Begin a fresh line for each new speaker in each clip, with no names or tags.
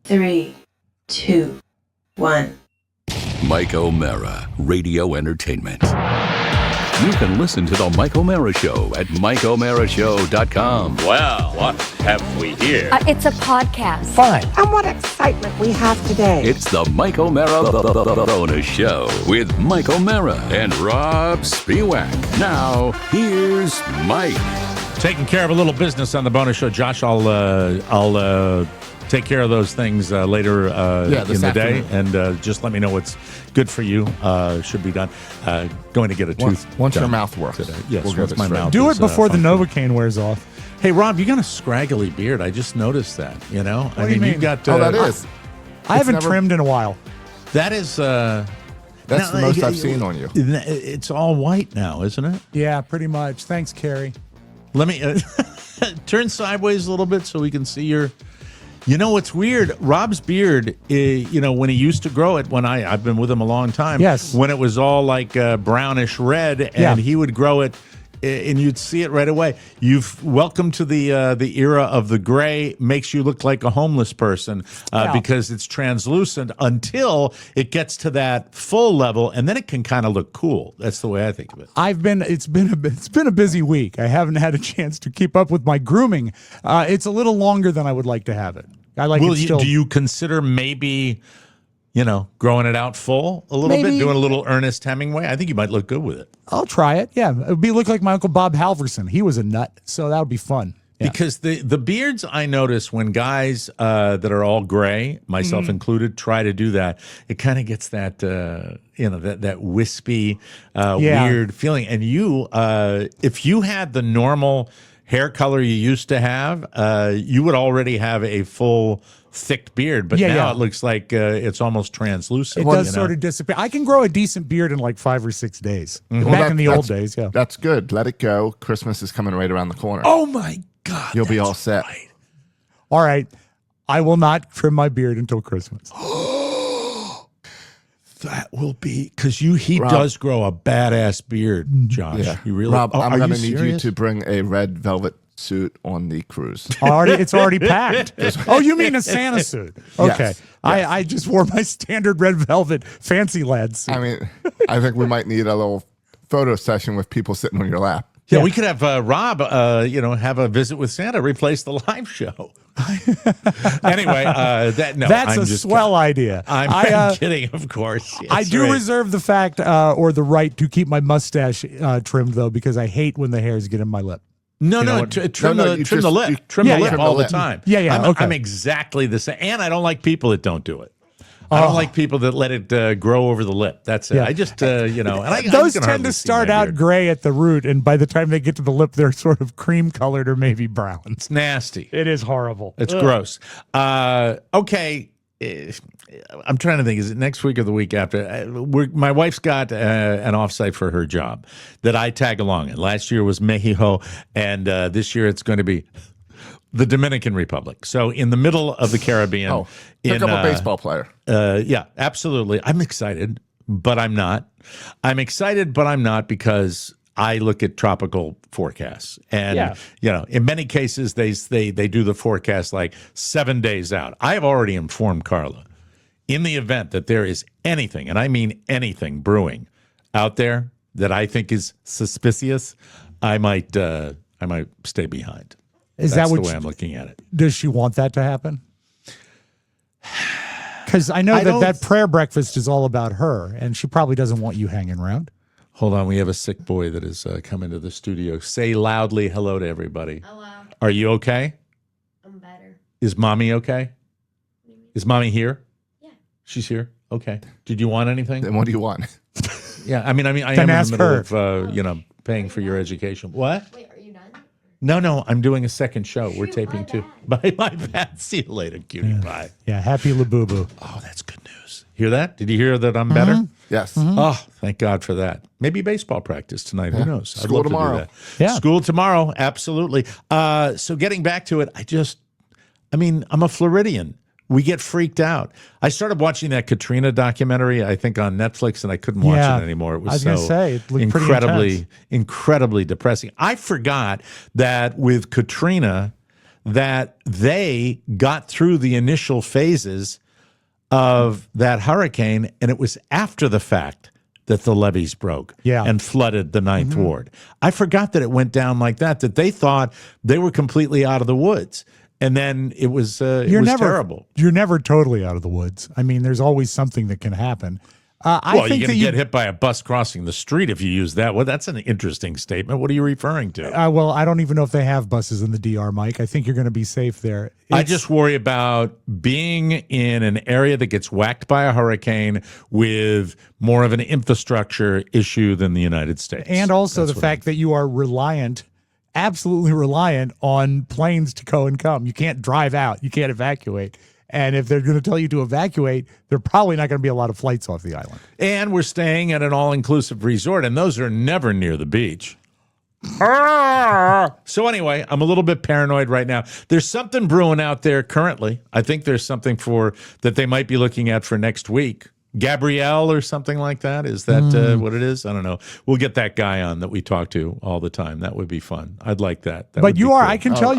3, 2, 1.
Mike O'Mara, Radio Entertainment. You can listen to The Mike O'Mara Show at MikeO'MaraShow.com.
Well, what have we here?
It's a podcast.
Fine.
And what excitement we have today.
It's The Mike O'Mara Bonus Show with Mike O'Mara and Rob Spiewak. Now, here's Mike.
Taking care of a little business on the bonus show. Josh, I'll take care of those things later in the day, and just let me know what's good for you. Should be done. Going to get a tooth
once your mouth works
today. Yes,
we'll
once my mouth.
Do
is,
it before the
functioning.
Novocaine wears off.
Hey, Rob, you got a scraggly beard. I just noticed that. You know,
What do you mean?
you've got.
that is.
I haven't
never-
trimmed in a while.
That is.
That's the most I've seen on you.
It's all white now, isn't it?
Yeah, pretty much. Thanks, Carrie.
Let me turn sideways a little bit so we can see your. You know what's weird? Rob's beard, when he used to grow it, I've been with him a long time.
Yes.
When it was all like brownish red, and he would grow it, and you'd see it right away. You've welcome to the era of the gray. Makes you look like a homeless person because it's translucent until it gets to that full level, and then it can kind of look cool. That's the way I think of it.
It's been a busy week. I haven't had a chance to keep up with my grooming. It's a little longer than I would like to have it. I like it still.
Do you consider maybe, growing it out full a little bit, doing a little Ernest Hemingway? I think you might look good with it.
I'll try it. Yeah, it would look like my Uncle Bob Halverson. He was a nut, so that would be fun. Yeah.
Because the beards, I notice when guys that are all gray, myself included, try to do that, it kind of gets that that wispy, weird feeling. And you, if you had the normal hair color you used to have, you would already have a full thick beard. But now it looks like it's almost translucent.
It does sort of disappear. I can grow a decent beard in like 5 or 6 days.
Mm-hmm.
Back in the old days, yeah.
That's good. Let it go. Christmas is coming right around the corner.
Oh my God.
You'll be all set.
Right.
All right. I will not trim my beard until Christmas.
That will be because he does grow a badass beard, Josh.
Yeah.
He really.
Rob, I'm going to need
serious?
you to bring a red velvet suit on the cruise.
It's already packed. Oh, you mean a Santa suit? Okay.
Yes.
I just wore my standard red velvet fancy lad suit.
I mean, I think we might need a little photo session with people sitting on your lap.
Yeah, we could have Rob, have a visit with Santa, replace the live show. Anyway,
that's a swell idea.
I'm kidding, of course.
I do reserve the fact or the right to keep my mustache trimmed, though, because I hate when the hairs get in my lip.
Trim the lip. Trim the lip all the time.
Yeah.
I'm exactly the same. And I don't like people that don't do it. I don't like people that let it grow over the lip. That's it.
Yeah.
I just, and
those tend to start out gray at the root, and by the time they get to the lip, they're sort of cream colored or maybe brown.
It's nasty.
It is horrible.
It's gross. Okay. I'm trying to think. Is it next week or the week after? My wife's got an offsite for her job that I tag along in. Last year was Mexico, and this year it's going to be the Dominican Republic. So in the middle of the Caribbean.
Pick up a baseball player.
Yeah, absolutely. I'm excited, but I'm not. I'm excited, but I'm not because I look at tropical forecasts. And, in many cases, they do the forecast like 7 days out. I have already informed Carla in the event that there is anything, and I mean anything, brewing out there that I think is suspicious, I might stay behind.
That's
the way I'm looking at it.
Does she want that to happen? Because I know that prayer breakfast is all about her, and she probably doesn't want you hanging around.
Hold on, we have a sick boy that has come into the studio. Say loudly hello to everybody.
Hello.
Are you okay?
I'm better.
Is mommy okay? Is mommy here?
Yeah.
She's here? Okay. Did you want anything?
Then what do you want?
Yeah, I am in the middle of, paying for your education. What?
Wait, are you done?
No, I'm doing a second show. We're taping two. Bye, bad. See you later, cutie pie.
Yeah, happy Labubu.
Oh, that's good news. Hear that? Did you hear that I'm better?
Yes.
Oh, thank God for that. Maybe baseball practice tonight. Who knows?
School
I'd love
tomorrow.
To do that.
Yeah.
School tomorrow. Absolutely. So getting back to it, I'm a Floridian. We get freaked out. I started watching that Katrina documentary, I think on Netflix, and I couldn't watch it anymore. It was
going to say, it looked
incredibly depressing. I forgot that with Katrina, that they got through the initial phases of that hurricane, and it was after the fact that the levees broke and flooded the Ninth Ward. I forgot that it went down like that they thought they were completely out of the woods. And then it was terrible.
You're never totally out of the woods. I mean, there's always something that can happen.
Well, you're going to get hit by a bus crossing the street if you use that. Well, that's an interesting statement. What are you referring to?
Well, I don't even know if they have buses in the DR, Mike. I think you're going to be safe there.
I just worry about being in an area that gets whacked by a hurricane with more of an infrastructure issue than the United States.
And also the fact that you are absolutely reliant on planes to go and come. You can't drive out. You can't evacuate. And if they're going to tell you to evacuate, there are probably not going to be a lot of flights off the island.
And we're staying at an all-inclusive resort, and those are never near the beach. So anyway, I'm a little bit paranoid right now. There's something brewing out there currently. I think there's something that they might be looking at for next week. Gabrielle or something like that. Is that what it is? I don't know. We'll get that guy on that we talk to all the time. That would be fun. I'd like that.
But you are,
cool.
I can tell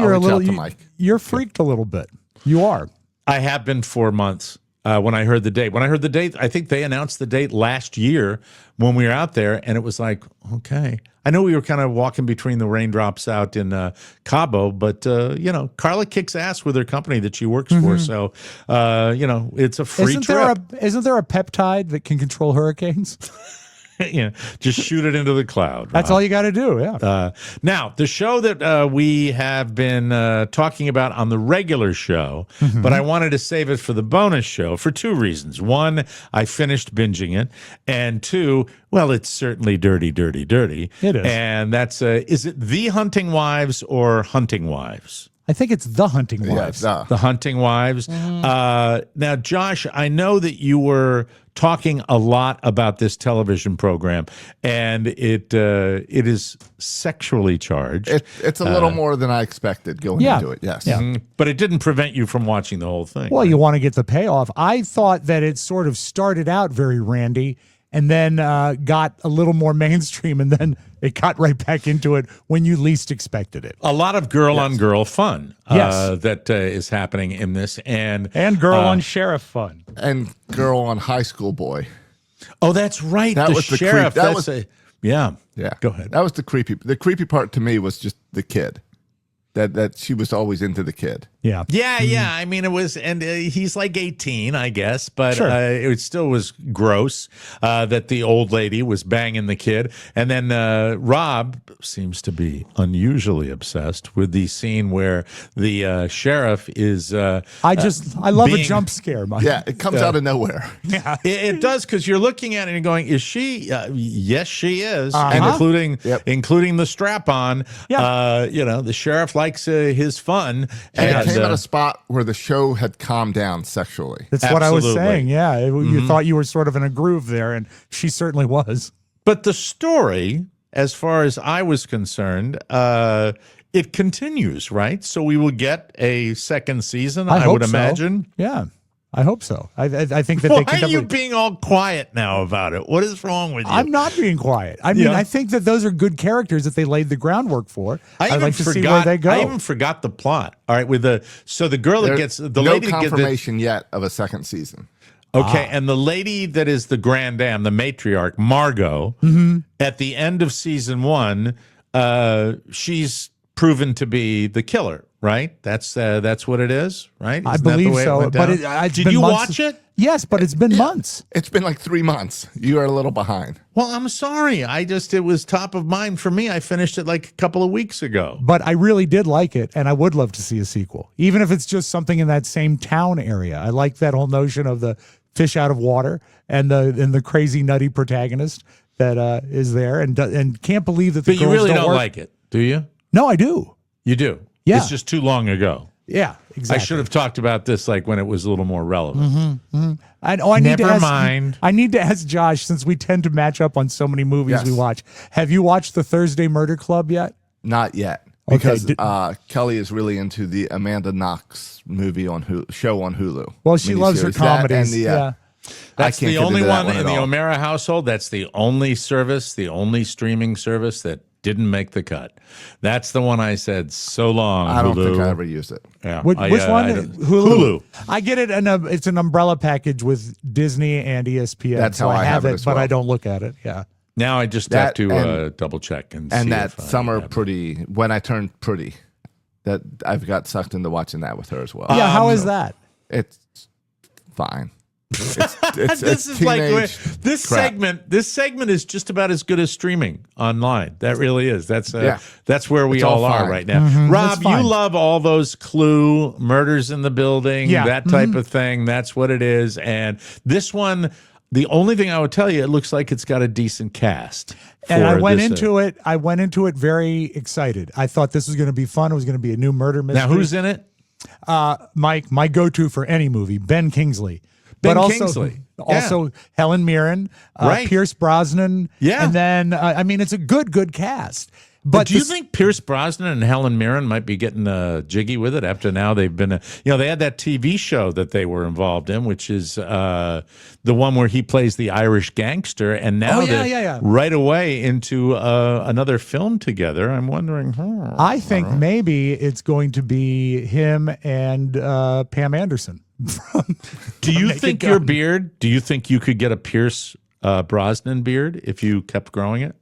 you're freaked a little bit. You are.
I have been 4 months when I heard the date. When I heard the date, I think they announced the date last year when we were out there, and it was like, okay. I know we were kind of walking between the raindrops out in Cabo, but, Carla kicks ass with her company that she works for. So, it's a free trip.
Isn't there a peptide that can control hurricanes?
Just shoot it into the cloud.
That's all you got to do, yeah.
Now, the show that we have been talking about on the regular show, but I wanted to save it for the bonus show for two reasons. One, I finished binging it, and two, well, it's certainly dirty, dirty, dirty.
It is.
And that's, is it The Hunting Wives or Hunting Wives?
I think it's The Hunting Wives.
Yeah,
The Hunting Wives. Now, Josh, I know that you were talking a lot about this television program, and it is sexually charged.
It's a little more than I expected going into it, yes.
Yeah.
But it didn't prevent you from watching the whole thing.
Well, you want to get the payoff. I thought that it sort of started out very randy and then got a little more mainstream, and then it got right back into it when you least expected it.
A lot of girl-on-girl fun that is happening in this. And
girl-on-sheriff fun.
And girl on high school boy.
Oh, that's right.
That
the
was the
sheriff.
creep.
Yeah.
Go ahead. That was the creepy part to me was just the kid. That she was always into the kid.
Yeah.
Yeah. I mean, it was, and he's like 18, I guess, but
Sure.
It still was gross that the old lady was banging the kid. And then Rob seems to be unusually obsessed with the scene where the sheriff is.
I love a jump scare, Mike.
Yeah, it comes out of nowhere.
Yeah.
It does, because you're looking at it and going, is she? Yes, she is, including the strap on.
Yeah.
The sheriff likes his fun.
And it came at a spot where the show had calmed down sexually.
That's what I was saying. Yeah. You thought you were sort of in a groove there, and she certainly was.
But the story, as far as I was concerned, it continues, right? So we will get a second season, I would imagine.
So. Yeah. I hope so. I think that
Why
they can.
Why are you being all quiet now about it? What is wrong with you?
I'm not being quiet. I mean, I think that those are good characters that they laid the groundwork for. I'd like to see where they go.
I even forgot the plot. All right, with the girl that gets the lady
no confirmation yet of a second season.
Okay, and the lady that is the grand dame, the matriarch, Margot, at the end of season 1, she's proven to be the killer, right? That's what it is, right?
I believe so. But
did you watch it?
Yes, but it's been months.
It's been like 3 months. You are a little behind.
Well, I'm sorry. It was top of mind for me. I finished it like a couple of weeks ago.
But I really did like it, and I would love to see a sequel, even if it's just something in that same town area. I like that whole notion of the fish out of water and the crazy nutty protagonist that is there, and can't believe that the girls
But you really don't
work.
like it, do you?
No, I do.
You do?
Yeah.
It's just too long ago.
Yeah, exactly.
I should have talked about this like when it was a little more relevant.
Never mind. I need to ask Josh, since we tend to match up on so many movies we watch. Have you watched the Thursday Murder Club yet?
Not yet. Because Kelly is really into the Amanda Knox movie show on Hulu.
Well, she loves her comedies.
That's the only one in the O'Mara household. That's the only service, the only streaming service that Didn't make the cut. That's the one I said so long.
I don't
Hulu.
think I ever used it.
Yeah.
Which one?
Hulu.
I get it. It's an umbrella package with Disney and ESPN.
That's
so
how I have it as
but
well.
I don't look at it. Yeah.
Now I just have to double check and see.
And that
if I
summer
have it.
pretty, when I turned pretty, that I've got sucked into watching that with her as well.
Yeah. How is that?
It's fine.
This is like this
crap.
segment. This segment is just about as good as streaming online. That really is. That's where we
It's all
all are
fine.
right now. Rob,
it's fine.
you love all those Clue, Murders in the Building,
Yeah.
that type of thing. That's what it is. And this one, the only thing I would tell you, it looks like it's got a decent cast.
And I went
this,
into it. I went into it very excited. I thought this was going to be fun. It was going to be a new murder mystery.
Now, who's in it?
my go-to for any movie? Ben Kingsley.
Ben
but
Kingsley.
Also Helen Mirren,
Right.
Pierce Brosnan.
Yeah.
And then, I mean, it's a good cast. But
do you think Pierce Brosnan and Helen Mirren might be getting jiggy with it after now they've been, they had that TV show that they were involved in, which is the one where he plays the Irish gangster, and now they're right away into another film together. I'm wondering.
I think maybe it's going to be him and Pam Anderson.
Do you think your beard? Do you think you could get a Pierce Brosnan beard if you kept growing it?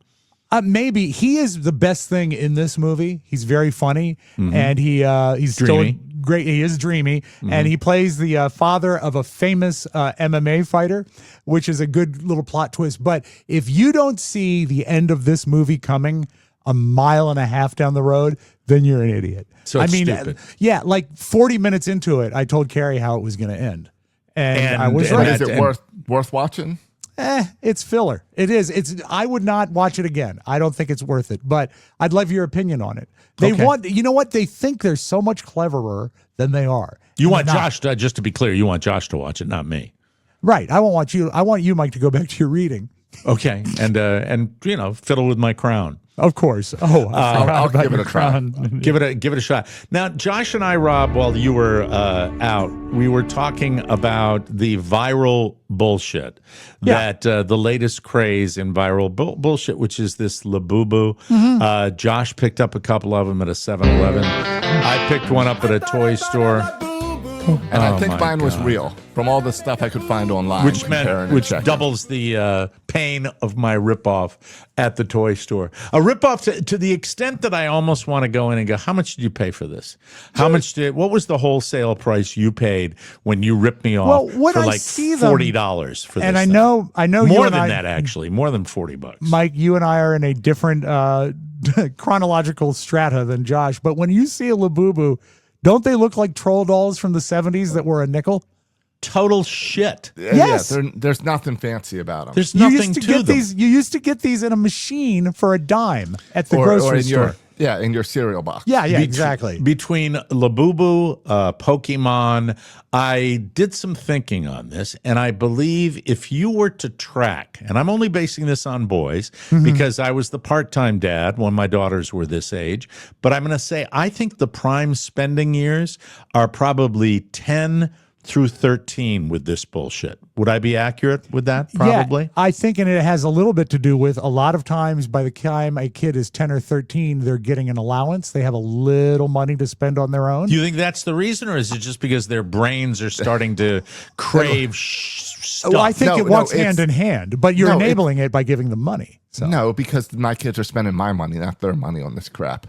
Maybe. He is the best thing in this movie. He's very funny, and he's
Dreamy.
still great. He is dreamy, and he plays the father of a famous MMA fighter, which is a good little plot twist. But if you don't see the end of this movie coming a mile and a half down the road, then you're an idiot.
So it's stupid.
Yeah, like 40 minutes into it, I told Carrie how it was going to end, and I was
and
right.
Is it worth watching?
It's filler. It is. I would not watch it again. I don't think it's worth it, but I'd love your opinion on it. You know what? They think they're so much cleverer than they are.
You want
They're not.
Josh, just to be clear, you want Josh to watch it, not me.
Right. I want you, Mike, to go back to your reading.
Okay. And fiddle with my crown.
Of course. Oh,
I'll give it a try.
Give it a shot. Now, Josh and I, Rob, while you were out, we were talking about the viral bullshit that the latest craze in viral bullshit, which is this Labubu. Josh picked up a couple of them at a 7-Eleven. I picked one up at a toy store.
And I think mine was real from all the stuff I could find online.
Which doubles the pain of my ripoff at the toy store. A ripoff to the extent that I almost want to go in and go, how much did you pay for this? What was the wholesale price you paid when you ripped me off for like $40 for this?
And I
thing?
know
more
you
than
and
that, actually, more than $40.
Mike, you and I are in a different chronological strata than Josh, but when you see a Labubu, don't they look like troll dolls from the 70s that were a nickel?
Total shit.
Yes.
Yeah, there's nothing fancy about them.
There's nothing to them.
You used to get these in a machine for a dime at the grocery store.
In your cereal box.
Yeah, exactly.
Between Labubu, Pokemon, I did some thinking on this, and I believe if you were to track, and I'm only basing this on boys because I was the part-time dad when my daughters were this age, but I'm going to say I think the prime spending years are probably 10 through 13 with this bullshit. Would I be accurate with that? Probably.
Yeah, I think, and it has a little bit to do with a lot of times by the time a kid is 10 or 13, they're getting an allowance. They have a little money to spend on their own.
Do you think that's the reason, or is it just because their brains are starting to crave stuff?
Well, I think it walks hand in hand, but you're enabling it by giving them money. So.
No, because my kids are spending my money, not their money on this crap.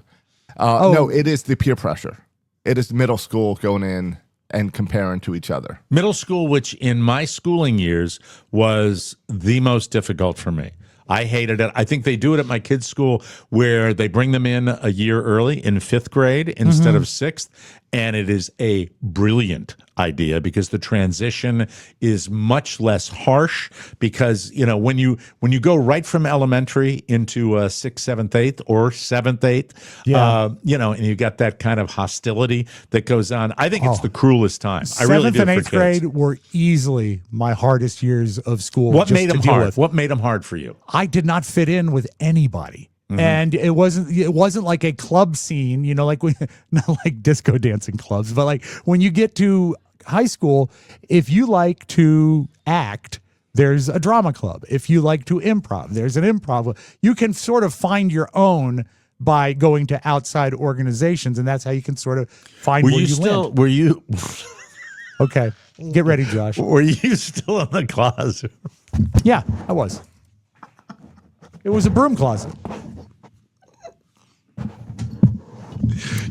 No, it is the peer pressure. It is middle school going in and comparing to each other.
Middle school, which in my schooling years was the most difficult for me. I hated it. I think they do it at my kids' school where they bring them in a year early in 5th grade instead of 6th. And it is a brilliant idea because the transition is much less harsh because, when you go right from elementary into 6th, 7th, 8th or 7th, 8th, and you got that kind of hostility that goes on. I think it's the cruelest time. I really do.
7th and 8th grade were easily my hardest years of school.
What made them hard? What made them hard for you?
I did not fit in with anybody. And it wasn't like a club scene, like not like disco dancing clubs, but like when you get to high school, if you like to act, there's a drama club. If you like to improv, there's an improv. You can sort of find your own by going to outside organizations, and that's how you can sort of find where you land.
Were you
Okay, get ready, Josh.
were you still in the closet?
Yeah, I was. It was a broom closet.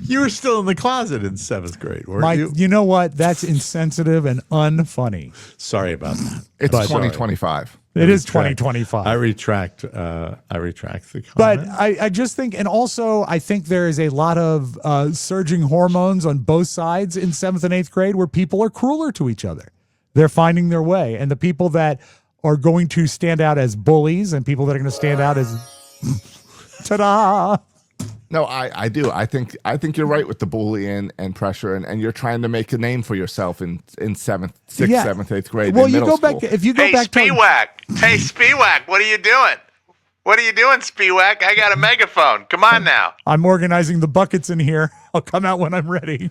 You were still in the closet in 7th grade, weren't
Mike,
you?
you know what? That's insensitive and unfunny.
Sorry about that.
It's
But-
2025.
It is 2025.
I retract the comment.
But I just think, and also I think there is a lot of surging hormones on both sides in 7th and 8th grade where people are crueler to each other. They're finding their way. And the people that are going to stand out as bullies and people that are going to stand out as ta-da.
No, I do. I think you're right with the bullying and pressure, and you're trying to make a name for yourself in 7th, 6th,
Yeah.
7th, 8th grade.
Well,
in
you
middle
go
school.
back, if you go
Hey,
back to
Spiewak. Hey, Spiewak, what are you doing? What are you doing, Spiewak? I got a megaphone. Come on now.
I'm organizing the buckets in here. I'll come out when I'm ready.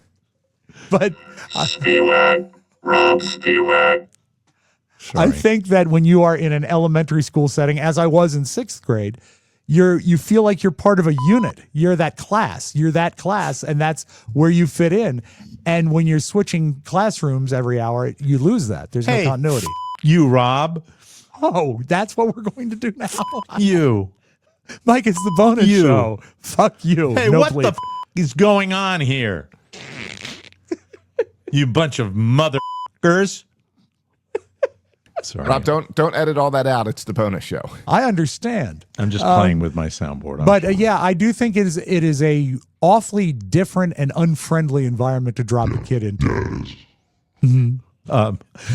But
Spiewak. Rob Spiewak.
I think that when you are in an elementary school setting, as I was in 6th grade, you feel like you're part of a unit. You're that class, and that's where you fit in. And when you're switching classrooms every hour, you lose that. There's no continuity.
You, Rob.
Oh, that's what we're going to do now.
You.
Mike, it's the bonus
You.
show. Fuck you.
Hey,
No
what
bleep.
the is going on here? You bunch of motherfuckers. Sorry.
Rob, don't edit all that out. It's the bonus show.
I understand.
I'm just playing with my soundboard.
But yeah, I do think it is a awfully different and unfriendly environment to drop a kid into.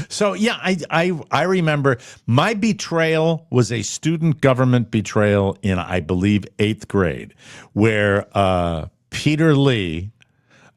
So yeah, I remember my betrayal was a student government betrayal in, I believe, 8th grade, where Peter Lee.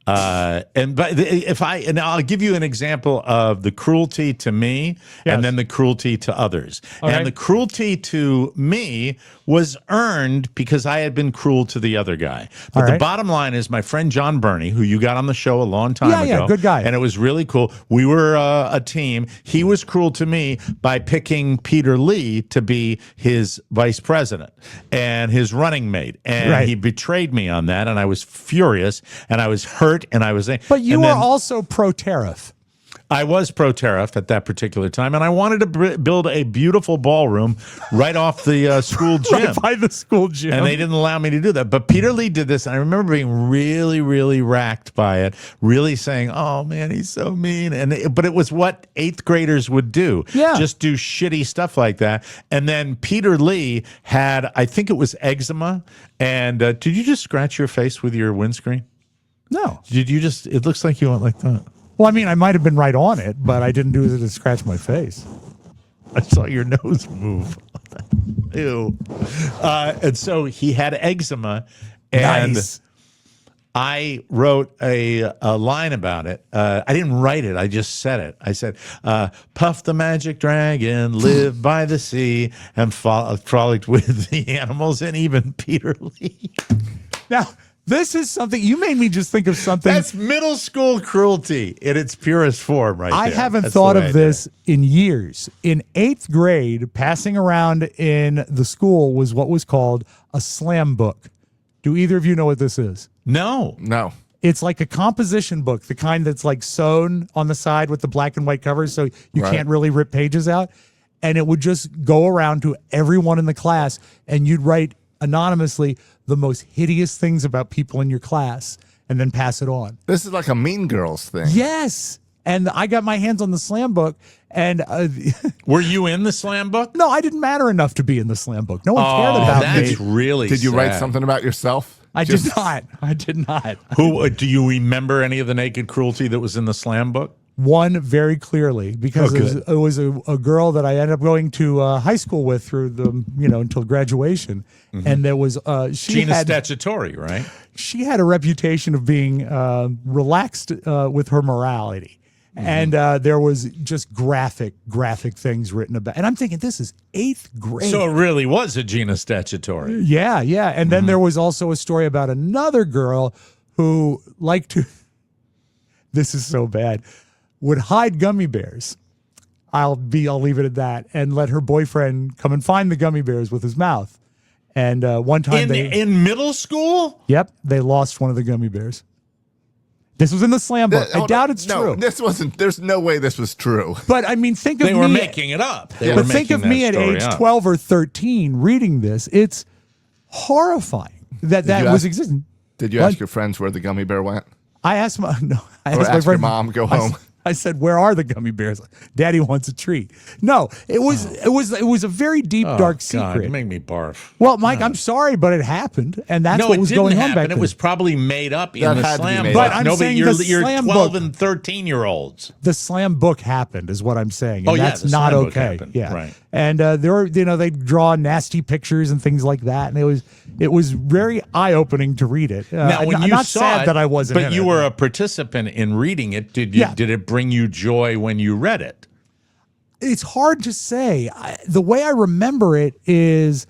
And I'll give you an example of the cruelty to me and then the cruelty to others.
Okay.
And the cruelty to me was earned because I had been cruel to the other guy. But
All
the
right.
bottom line is my friend John Burney, who you got on the show a long time ago.
Yeah, good guy.
And it was really cool. We were a team. He was cruel to me by picking Peter Lee to be his vice president and his running mate. And
Right.
he betrayed me on that. And I was furious and I was hurt and I was.
But you
and
were
then
also pro-tariff.
I was pro-tariff at that particular time. And I wanted to build a beautiful ballroom right off the school gym.
Right by the school gym.
And they didn't allow me to do that. But Peter Lee did this. And I remember being really, really racked by it, really saying, oh, man, he's so mean. But it was what 8th graders would do.
Yeah.
Just do shitty stuff like that. And then Peter Lee had, I think it was eczema. And did you just scratch your face with your windscreen?
No.
Did you just, it looks like you went like that.
Well, I mean, I might have been right on it, but I didn't do it to scratch my face.
I saw your nose move. Ew. And so he had eczema, and
Nice.
I wrote a line about it. I didn't write it. I just said it. I said, Puff the magic dragon lived by the sea and frolicked with the animals and even Peter Lee.
Now, this is something, you made me just think of something.
That's middle school cruelty in its purest form right
I
there.
haven't
That's the
thought
way I
of
did
this in years. In 8th grade, passing around in the school was what was called a slam book. Do either of you know what this is?
it. No.
No.
It's like a composition book, the kind that's like sewn on the side with the black and white covers, so you
Right.
can't really rip pages out. And it would just go around to everyone in the class, and you'd write anonymously the most hideous things about people in your class and then pass it on.
This is like a Mean Girls thing.
Yes. And I got my hands on the slam book, and
Were you in the slam book?
no, I didn't matter enough to be in the slam book. No one cared about
that's
me.
really
Did you write
sad.
something about yourself?
I did not. I did not.
Who do you remember any of the naked cruelty that was in the slam book?
One very clearly, because
Oh,
it was a girl that I ended up going to high school with through the until graduation, and there was
Gina Statutory, right?
she had a reputation of being relaxed with her morality. And there was just graphic things written about. And I'm thinking, this is 8th grade.
So it really was a Gina Statutory.
Yeah. And then there was also a story about another girl who liked to, this is so bad, would hide gummy bears. I'll leave it at that, and let her boyfriend come and find the gummy bears with his mouth. And one time
in middle school,
they lost one of the gummy bears. This was in the slam book. I doubt it's true.
This wasn't. There's no way this was true.
But I mean, think of me.
They were making it up.
But think of me at age 12 or 13 reading this. It's horrifying that was existing.
Did you ask your friends where the gummy bear went?
I asked my
ask your mom, go home.
I said, "Where are the gummy bears?" Daddy wants a treat. No, it was a very deep, dark secret.
God, you make me barf.
Well, Mike, I'm sorry, but it happened, and that's what was going on back then.
It was probably made up in the slam book.
But I'm saying
you're
slam
12
book,
and 13-year-olds.
The slam book happened, is what I'm saying. And that's
the
not
slam book
okay.
happened.
Yeah,
right.
And there were, they draw nasty pictures and things like that, and it was very eye opening to read it.
Now, when
I'm
you
not
saw
sad
it,
that I wasn't.
But you were a participant in reading it. Did it bring you joy when you read it?
It's hard to say. The way I remember it is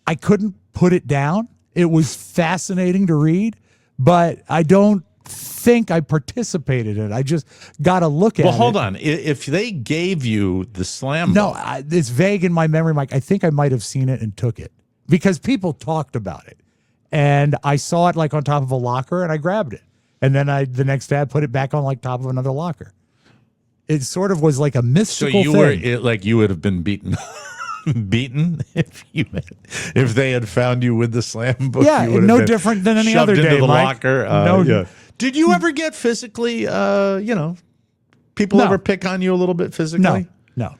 I couldn't put it down. It was fascinating to read, but I don't think I participated in it. I just got to look at it.
Well, hold on. If they gave you the slam book.
No, it's vague in my memory, Mike. I think I might have seen it and took it because people talked about it. And I saw it like on top of a locker and I grabbed it. And then the next day I put it back on like top of another locker. It sort of was like a mystical thing.
So you would have been beaten if they had found you with the slam book.
Yeah,
you would have
no
been
different than any
shoved
other day,
into the
Mike.
locker. Did you ever get physically? People ever pick on you a little bit physically?
No.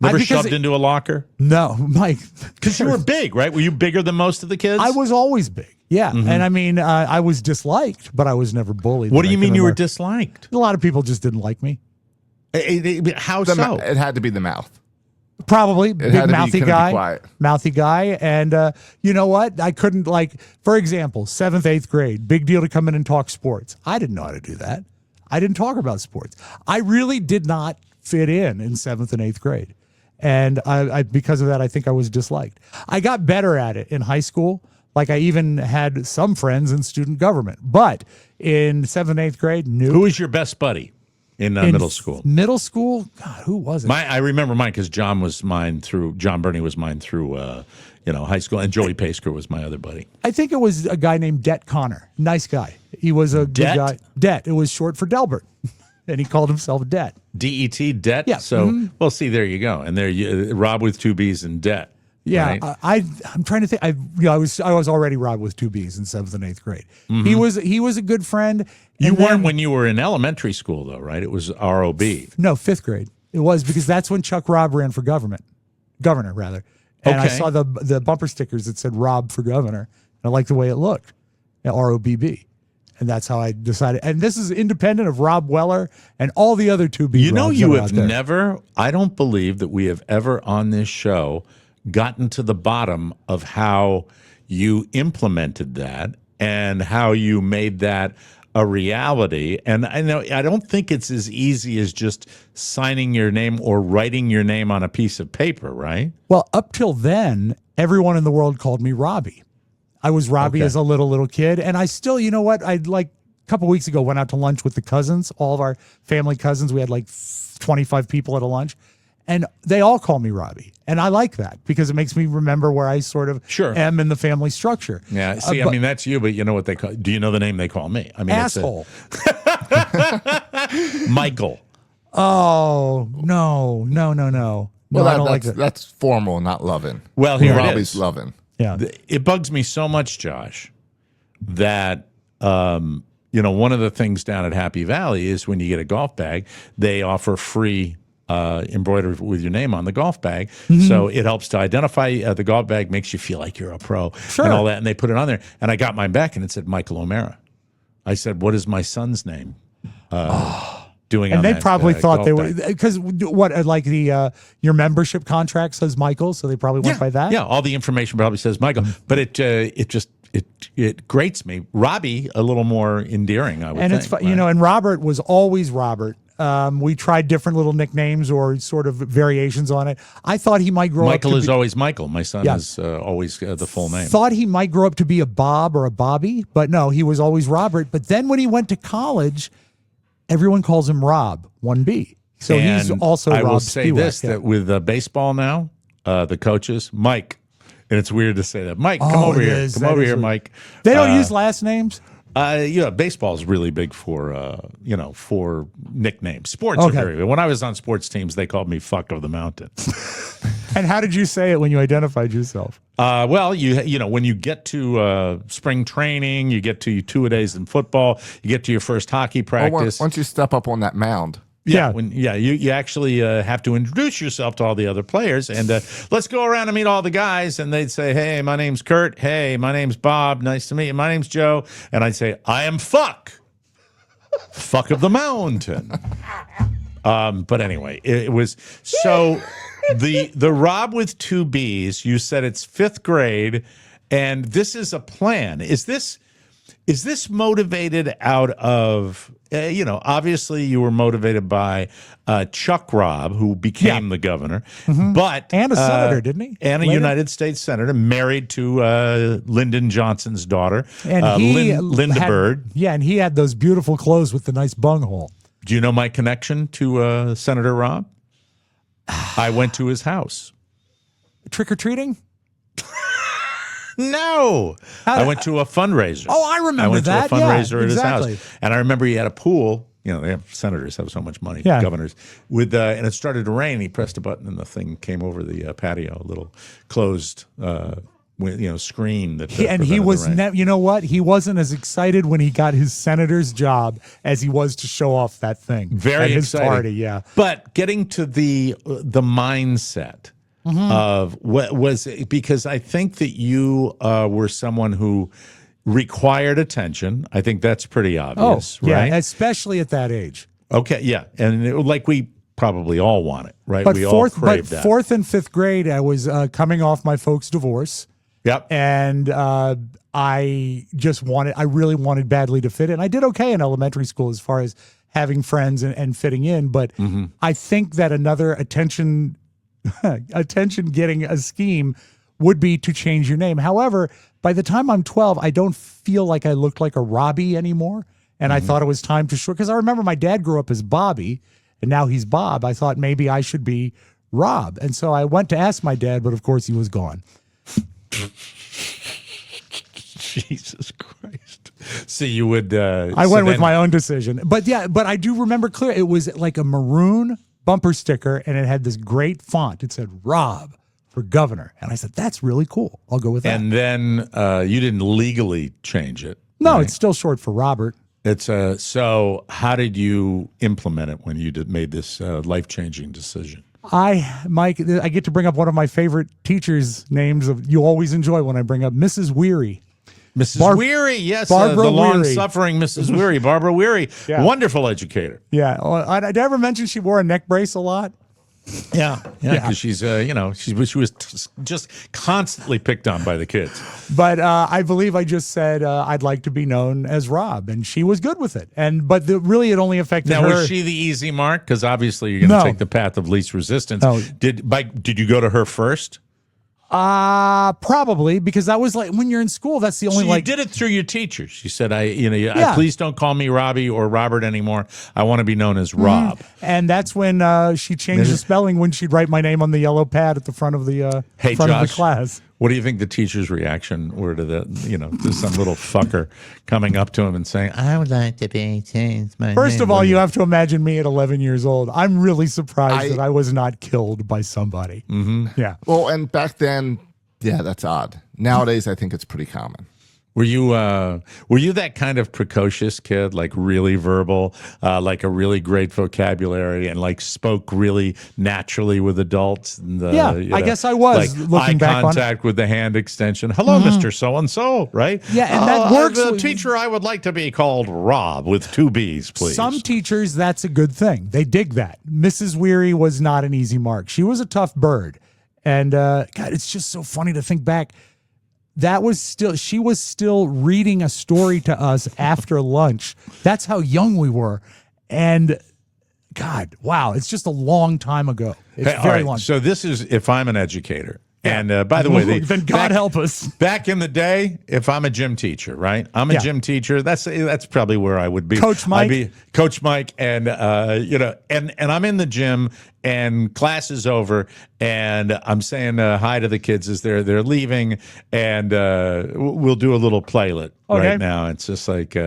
Never shoved into a locker?
No, Mike.
Because you were big, right? Were you bigger than most of the kids?
I was always big. Yeah. Mm-hmm. And I mean, I was disliked, but I was never bullied.
What do you mean you were disliked?
A lot of people just didn't like me.
How so?
It had to be the mouth.
Probably. Big mouthy guy. Mouthy guy. And you know what? I couldn't, for example, 7th, 8th grade, big deal to come in and talk sports. I didn't know how to do that. I didn't talk about sports. I really did not fit in 7th and 8th grade. And I because of that, I think I was disliked. I got better at it in high school. I even had some friends in student government. But in 7th, 8th grade,
Who was your best buddy in middle school?
Middle school? God, who was it?
I remember mine because John Burney was mine through high school, and Joey Pasker was my other buddy.
I think it was a guy named Det Connor. Nice guy. He was a good guy. Det. It was short for Delbert. And he called himself Det.
D-E-T, Det?
Yeah.
So, well, see, there you go. And there, Rob with 2 B's and Det.
Yeah,
right?
I'm trying to think. I was already Rob with 2 B's in 7th and 8th grade. Mm-hmm. He was a good friend.
You weren't when you were in elementary school, though, right? It was ROB.
No, 5th grade. It was because that's when Chuck Robb ran for governor, rather. And I saw the bumper stickers that said Rob for governor. And I liked the way it looked, ROBB. And that's how I decided. And this is independent of Rob Weller and all the other 2B.
You have never, I don't believe that we have ever on this show gotten to the bottom of how you implemented that and how you made that a reality. And I don't think it's as easy as just signing your name or writing your name on a piece of paper, right?
Well, up till then, everyone in the world called me Robbie. I was Robbie as a little kid. And I still, you know what? A couple weeks ago, went out to lunch with the cousins, all of our family cousins. We had 25 people at a lunch. And they all call me Robbie. And I like that because it makes me remember where I sort of am in the family structure.
Yeah. See, that's you, but you know what they call, do you know the name they call me? I mean,
asshole.
Michael.
Oh, no.
Well,
I don't like that.
That's formal, not loving.
Well, here
Robbie's
it is.
Loving.
Yeah.
It bugs me so much, Josh, that one of the things down at Happy Valley is when you get a golf bag, they offer free embroidery with your name on the golf bag. Mm-hmm. So it helps to identify the golf bag, makes you feel like you're a pro and all that. And they put it on there. And I got mine back and it said Michael O'Mara. I said, what is my son's name? Doing
and
on
they
that,
probably thought they were,
bag.
because your membership contract says Michael, so they probably went by that.
Yeah, all the information probably says Michael, but it grates me. Robbie, a little more endearing, I would think.
And it's and Robert was always Robert. We tried different little nicknames or sort of variations on it. I thought he might grow up.
Michael is always Michael. My son is always the full name.
Thought he might grow up to be a Bob or a Bobby, but no, he was always Robert. But then when he went to college, everyone calls him Rob, 1B. So he's
And
also
I will
Rob
say
Spiewak,
this,
yeah.
that with baseball now, the coaches, Mike, and it's weird to say that. Mike, come
Oh,
over
it
here.
is.
Come
That
over
is
here,
weird.
Mike.
They don't use last names?
Baseball is really big for, for nicknames. Sports
Okay.
are very big. When I was on sports teams, they called me Fuck of the Mountain.
And how did you say it when you identified yourself?
Well, when you get to spring training, you get to two-a-days in football, you get to your first hockey
Well,
practice.
once you step up on that mound.
Yeah.
You actually have to introduce yourself to all the other players, and let's go around and meet all the guys. And they'd say, "Hey, my name's Kurt. Hey, my name's Bob. Nice to meet you. My name's Joe." And I'd say, "I am Fuck of the Mountain." But anyway, it was so the Rob with two B's. You said it's fifth grade, and this is a plan. Is this motivated out of, obviously you were motivated by Chuck Robb, who became the governor, but
And a senator, didn't he?
And a
Later?
United States senator, married to Lyndon Johnson's daughter,
And he
Linda
had-
Bird.
Yeah, and he had those beautiful clothes with the nice bunghole.
Do you know my connection to Senator Robb? I went to his house.
Trick or treating?
No, I went to a fundraiser.
Oh, I remember
I went
that.
to a fundraiser
Yeah,
at his
exactly.
house, and I remember he had a pool. They have senators have so much money,
Yeah.
governors. And it started to rain. He pressed a button, and the thing came over the patio, a little closed, screen that.
And he was, you know what? He wasn't as excited when he got his senator's job as he was to show off that thing.
Very
at his
exciting.
party. Yeah,
But getting to the mindset of what was, because I think that you were someone who required attention. I think that's pretty obvious,
yeah,
right?
especially at that age.
Okay, yeah, and like we probably all want it, right?
But
we all crave that.
fourth and fifth grade, I was coming off my folks' divorce.
Yep.
And I really wanted badly to fit in. I did okay in elementary school as far as having friends and fitting in, but I think that another attention getting a scheme would be to change your name. However, by the time I'm 12, I don't feel like I looked like a Robbie anymore. And I thought it was time to short, because I remember my dad grew up as Bobby and now he's Bob. I thought maybe I should be Rob. And so I went to ask my dad, but of course he was gone.
Jesus Christ. So you would
I went with my own decision. But I do remember clear. It was like a maroon bumper sticker and it had this great font. It said Rob for governor. And I said, that's really cool. I'll go with that.
And then you didn't legally change it.
No,
right?
it's still short for Robert.
It's so how did you implement it when you made this life-changing decision?
Mike, I get to bring up one of my favorite teachers' names you always enjoy when I bring up Mrs. Weary.
Mrs. Weary, yes,
Barbara
the
Weary.
long-suffering Mrs. Weary, Barbara Weary,
Yeah.
wonderful educator.
Yeah. Did I ever mention she wore a neck brace a lot?
Yeah, because she's, she was just constantly picked on by the kids.
But I believe I just said I'd like to be known as Rob, and she was good with it. But really, it only affected
Now,
her.
was she the easy mark? Because obviously, you're going to take the path of least resistance.
No.
Did you go to her first?
Probably, because that was like when you're in school. That's the only
So you did it through your teachers. She said, please don't call me Robbie or Robert anymore. I want to be known as Rob.
And that's when she changed the spelling when she'd write my name on the yellow pad at the front of the
Hey,
front of
Josh,
the class.
What do you think the teacher's reaction were to to some little fucker coming up to him and saying, I would like to be changed my
First
name.
of all, you have to imagine me at 11 years old. I'm really surprised that I was not killed by somebody. Mm-hmm. Yeah.
Well, and back then, yeah, that's odd. Nowadays, I think it's pretty common.
Were you that kind of precocious kid, like really verbal, like a really great vocabulary, and like spoke really naturally with adults? And,
I guess I was,
like
looking
eye
back on it.
contact with the hand extension. Hello, Mr. So and So, right?
Yeah, and that works
The
with-
teacher, I would like to be called Rob with two B's, please.
Some teachers, that's a good thing. They dig that. Mrs. Weary was not an easy mark. She was a tough bird. And God, it's just so funny to think back. She was still reading a story to us after lunch. That's how young we were. And God, wow, it's just a long time ago. It's
Hey, all
very
right,
long.
So this is, if I'm an educator And by the way,
then God help us.
Back in the day, if I'm a gym teacher, right? I'm a gym teacher. That's probably where I would be.
Coach Mike.
I'd be Coach Mike, and and I'm in the gym, and class is over, and I'm saying hi to the kids as they're leaving, and we'll do a little playlet right now. It's just like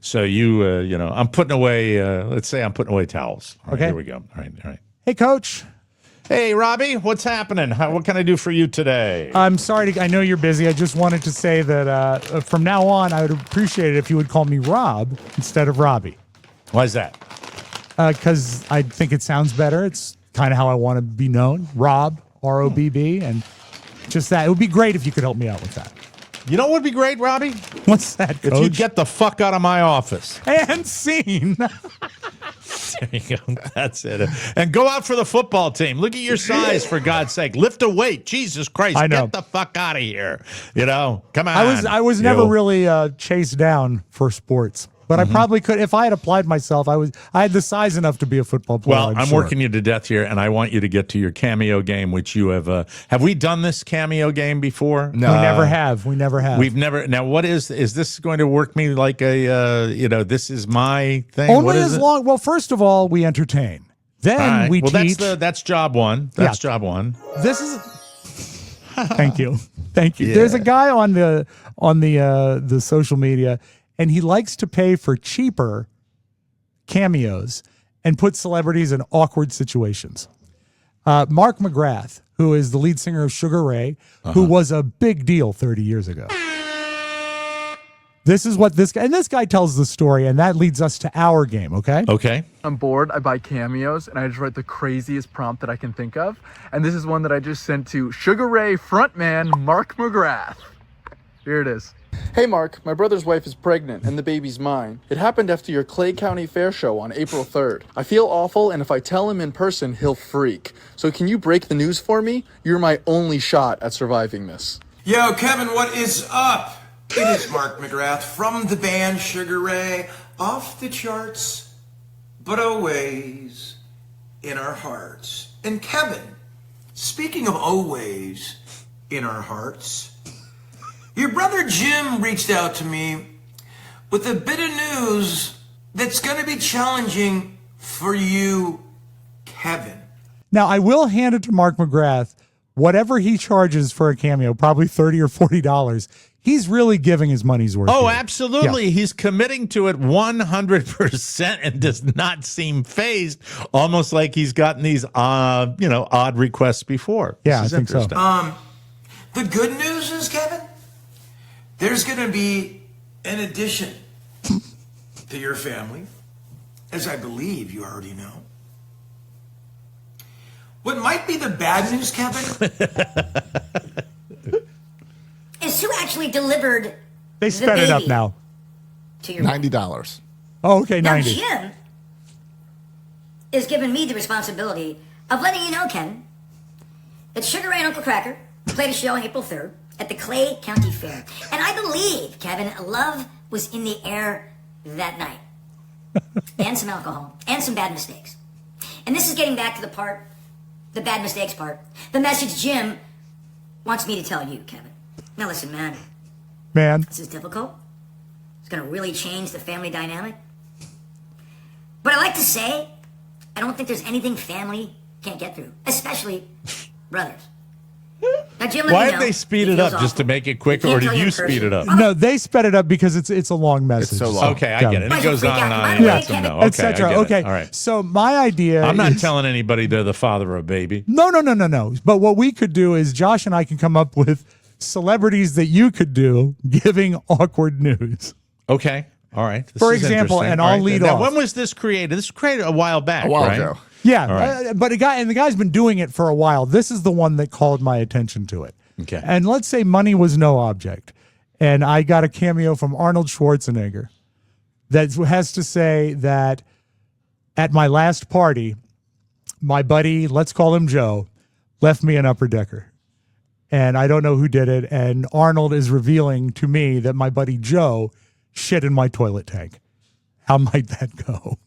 so I'm putting away. Let's say I'm putting away towels. All right, here we go. All right.
Hey, Coach.
Hey, Robbie, what's happening? What can I do for you today?
I'm sorry. I know you're busy. I just wanted to say that from now on, I would appreciate it if you would call me Rob instead of Robbie.
Why is that?
Because I think it sounds better. It's kind of how I want to be known. Rob, R-O-B-B, and just that. It would be great if you could help me out with that.
You know what would be great, Robbie?
What's that, Coach?
If you get the fuck out of my office.
And scene.
There you go. That's it. And go out for the football team. Look at your size, for God's sake. Lift a weight. Jesus Christ.
I know.
Get the fuck out of here. Come on.
I was never really chased down for sports. But I probably could, if I had applied myself, I had the size enough to be a football player.
Well, I'm working you to death here, and I want you to get to your cameo game, which you have we done this cameo game before?
No. We never have.
We've never. Now, what is this going to work me like a, this is my thing?
Only
what is
as
it?
long, well, first of all, we entertain. Then we teach.
That's job one. That's job one.
This is. Thank you.
Yeah.
There's a guy on the social media, and he likes to pay for cheaper cameos and put celebrities in awkward situations. Mark McGrath, who is the lead singer of Sugar Ray, who was a big deal 30 years ago. This is what this guy tells the story, and that leads us to our game, okay?
Okay.
I'm bored, I buy cameos, and I just write the craziest prompt that I can think of. And this is one that I just sent to Sugar Ray frontman Mark McGrath. Here it is. Hey Mark, my brother's wife is pregnant and the baby's mine. It happened after your Clay County Fair show on April 3rd. I feel awful, and if I tell him in person, he'll freak. So can you break the news for me? You're my only shot at surviving this.
Yo, Kevin, what is up? It is Mark McGrath from the band Sugar Ray. Off the charts, but always in our hearts. And Kevin, speaking of always in our hearts, your brother Jim reached out to me with a bit of news that's going to be challenging for you, Kevin.
Now, I will hand it to Mark McGrath. Whatever he charges for a cameo, probably $30 or $40, he's really giving his money's worth.
Oh,
here.
absolutely. Yeah. He's committing to it 100% and does not seem phased, almost like he's gotten these odd requests before.
Yeah, I think so.
The good news is, Kevin, there's going to be an addition to your family, as I believe you already know. What might be the bad news, Kevin,
is who actually delivered
They sped it up now.
To your
$90.
Oh, okay, 90.
Now, Jim is giving me the responsibility of letting you know, Ken, that Sugar Ray and Uncle Cracker played a show on April 3rd at the Clay County Fair. And I believe, Kevin, love was in the air that night. And some alcohol. And some bad mistakes. And this is getting back to the bad mistakes part. The message Jim wants me to tell you, Kevin. Now listen, man. This is difficult. It's going to really change the family dynamic. But I like to say, I don't think there's anything family can't get through. Especially brothers. Now, Jim,
why did they speed it up just to make it quicker, or did you speed it up?
No, they sped it up because it's a long message.
It's so long.
Okay, I get it. It goes on and on.
Yeah,
etc.
Okay,
all right.
So my idea
I'm not
is,
telling anybody they're the father of a baby.
No. But what we could do is Josh and I can come up with celebrities that you could do giving awkward news.
Okay. All right.
For example, and I'll lead off.
When was this created? This was created a while back.
A while ago.
Yeah,
right.
But the guy's been doing it for a while. This is the one that called my attention to it.
Okay.
And let's say money was no object, and I got a cameo from Arnold Schwarzenegger that has to say that at my last party, my buddy, let's call him Joe, left me an upper decker. And I don't know who did it. And Arnold is revealing to me that my buddy Joe shit in my toilet tank. How might that go?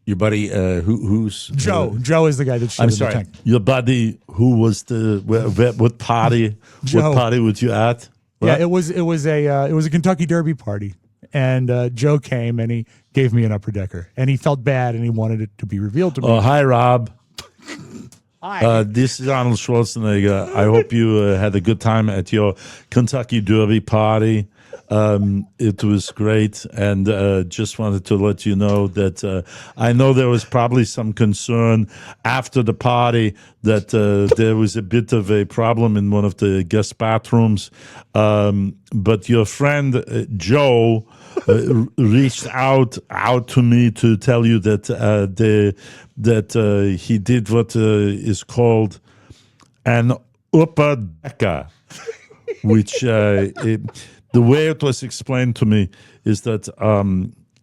Your buddy, who's
Joe? Joe is the guy that shit
I'm
in
sorry.
the tank.
Your buddy, who was what party?
Joe.
What party would you at?
Yeah,
What?
it was a Kentucky Derby party, and Joe came and he gave me an upper decker, and he felt bad and he wanted it to be revealed to me.
Oh, hi, Rob.
Hi.
This is Arnold Schwarzenegger. I hope you had a good time at your Kentucky Derby party. It was great, and just wanted to let you know that I know there was probably some concern after the party that there was a bit of a problem in one of the guest bathrooms, but your friend Joe reached out to me to tell you that he did what is called an upper decker, which the way it was explained to me is that